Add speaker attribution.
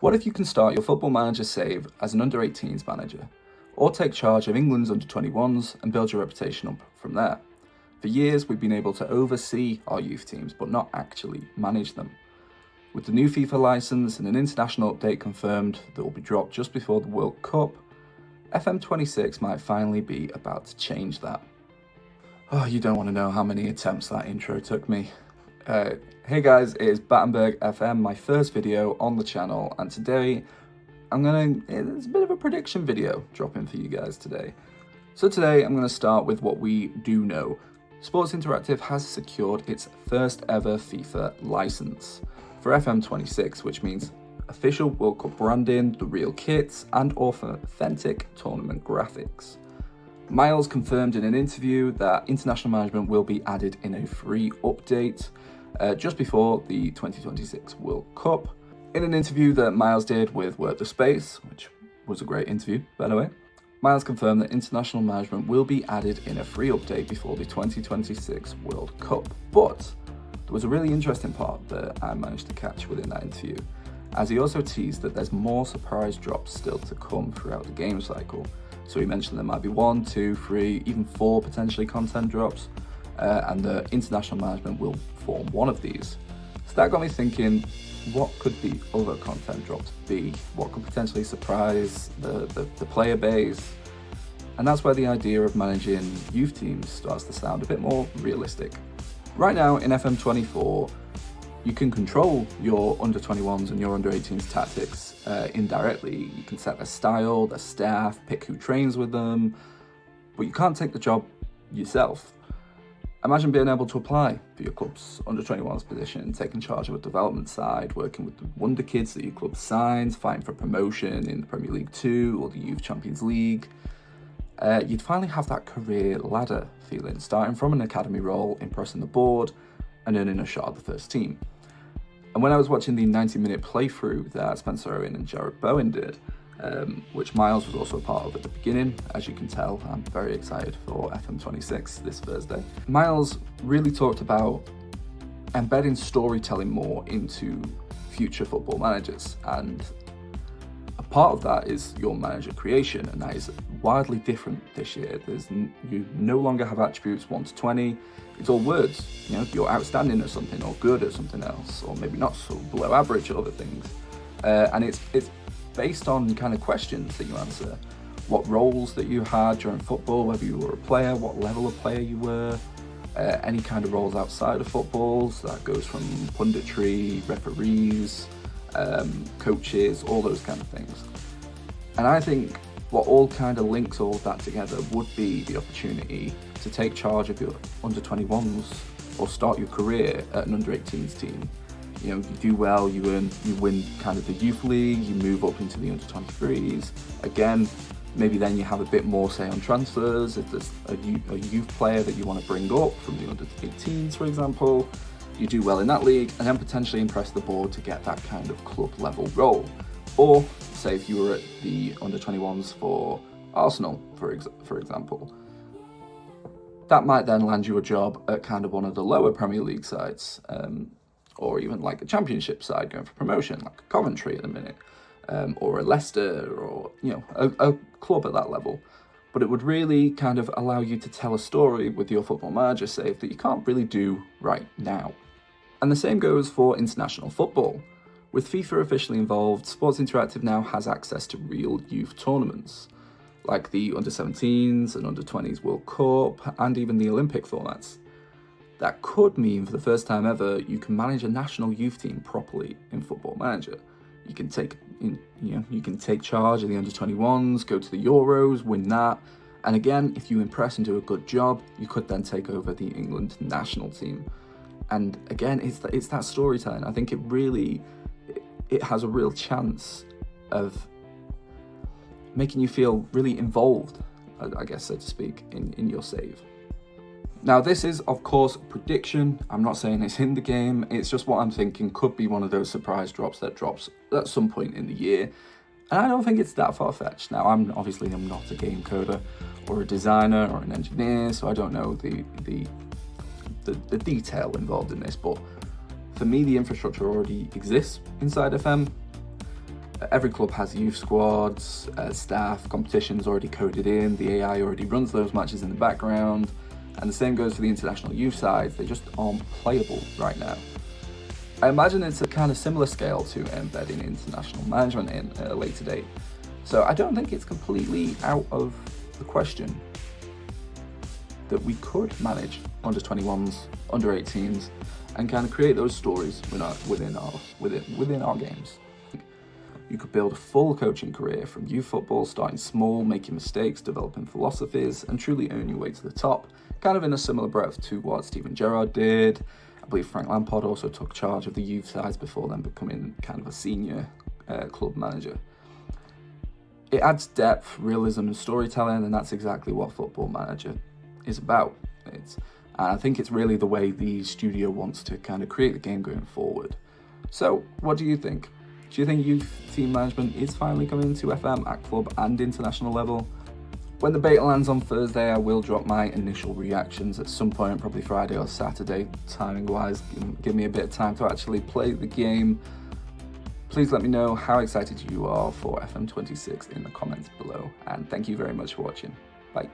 Speaker 1: What if you can start your Football Manager save as an under-18s manager, or take charge of England's under-21s and build your reputation up from there? For years, we've been able to oversee our youth teams, but not actually manage them. With the new FIFA licence and an international update confirmed that will be dropped just before the World Cup, FM26 might finally be about to change that. Oh, you don't want to know how many attempts that intro took me. Hey guys, it is Battenberg FM, my first video on the channel, and today it's a bit of a prediction video dropping for you guys today. So today I'm going to start with what we do know. Sports Interactive has secured its first ever FIFA license for FM26, which means official World Cup branding, the real kits, and authentic tournament graphics. Miles confirmed in an interview that international management will be added in a free update just before the 2026 World Cup. In an interview that Miles did with Work the Space, which was a great interview, by the way, Miles confirmed that international management will be added in a free update before the 2026 World Cup. But there was a really interesting part that I managed to catch within that interview, as he also teased that there's more surprise drops still to come throughout the game cycle. So he mentioned there might be 1, 2, 3, even 4 potentially content drops, and the international management will form one of these. So that got me thinking, what could the other content drops be? What could potentially surprise the player base? And that's where the idea of managing youth teams starts to sound a bit more realistic. Right now in FM24, you can control your under-21s and your under-18s tactics indirectly. You can set their style, their staff, pick who trains with them, but you can't take the job yourself. Imagine being able to apply for your club's under-21s position, taking charge of a development side, working with the wonder kids that your club signs, fighting for promotion in the Premier League 2 or the Youth Champions League. You'd finally have that career ladder feeling, starting from an academy role, impressing the board, and earning a shot at the first team. And when I was watching the 90-minute playthrough that Spencer Owen and Jared Bowen did, which Miles was also a part of at the beginning, as you can tell, I'm very excited for FM26 this Thursday. Miles really talked about embedding storytelling more into future football managers, and a part of that is your manager creation, and that is wildly different this year. You no longer have attributes 1 to 20. It's all words. You know, you're outstanding at something, or good at something else, or maybe not so below average at other things. And it's based on kind of questions that you answer. What roles that you had during football, whether you were a player, what level of player you were, any kind of roles outside of football. So that goes from punditry, referees, coaches, all those kind of things. And I think what all kind of links all of that together would be the opportunity to take charge of your under-21s or start your career at an under-18s team. You know, you do well, you win kind of the youth league, you move up into the under-23s. Again, maybe then you have a bit more say on transfers. If there's a youth player that you want to bring up from the under-18s, for example, you do well in that league, and then potentially impress the board to get that kind of club level role. Or say if you were at the under-21s for Arsenal, for example, that might then land you a job at kind of one of the lower Premier League sides, or even like a Championship side going for promotion, like Coventry at the minute, or a Leicester, or a club at that level. But it would really kind of allow you to tell a story with your Football Manager save that you can't really do right now. And the same goes for international football. With FIFA officially involved, Sports Interactive now has access to real youth tournaments, like the under-17s and under-20s World Cup, and even the Olympic formats. That could mean for the first time ever, you can manage a national youth team properly in Football Manager. You can take charge of the under-21s, go to the Euros, win that, and again, if you impress and do a good job, you could then take over the England national team. And again, it's that storytelling. I think it has a real chance of making you feel really involved, I guess, so to speak, in your save. Now, this is, of course, prediction. I'm not saying it's in the game. It's just what I'm thinking could be one of those surprise drops that drops at some point in the year. And I don't think it's that far-fetched. Now, I'm not a game coder or a designer or an engineer, so I don't know the detail involved in this. But for me, the infrastructure already exists inside FM. Every club has youth squads, staff, competitions already coded in, the AI already runs those matches in the background, and the same goes for the international youth sides. They just aren't playable right now. I imagine it's a kind of similar scale to embedding international management in at a later date. So I don't think it's completely out of the question that we could manage under 21s, under 18s, and kind of create those stories within our games. You could build a full coaching career from youth football, starting small, making mistakes, developing philosophies, and truly earn your way to the top, kind of in a similar breadth to what Steven Gerrard did. I believe Frank Lampard also took charge of the youth sides before then becoming kind of a senior club manager. It adds depth, realism, and storytelling, and that's exactly what Football Manager is about. And I think it's really the way the studio wants to kind of create the game going forward. So, what do you think? Do you think youth team management is finally coming to FM at club and international level? When the beta lands on Thursday, I will drop my initial reactions at some point, probably Friday or Saturday, timing-wise. Give me a bit of time to actually play the game. Please let me know how excited you are for FM26 in the comments below, and thank you very much for watching. Bye.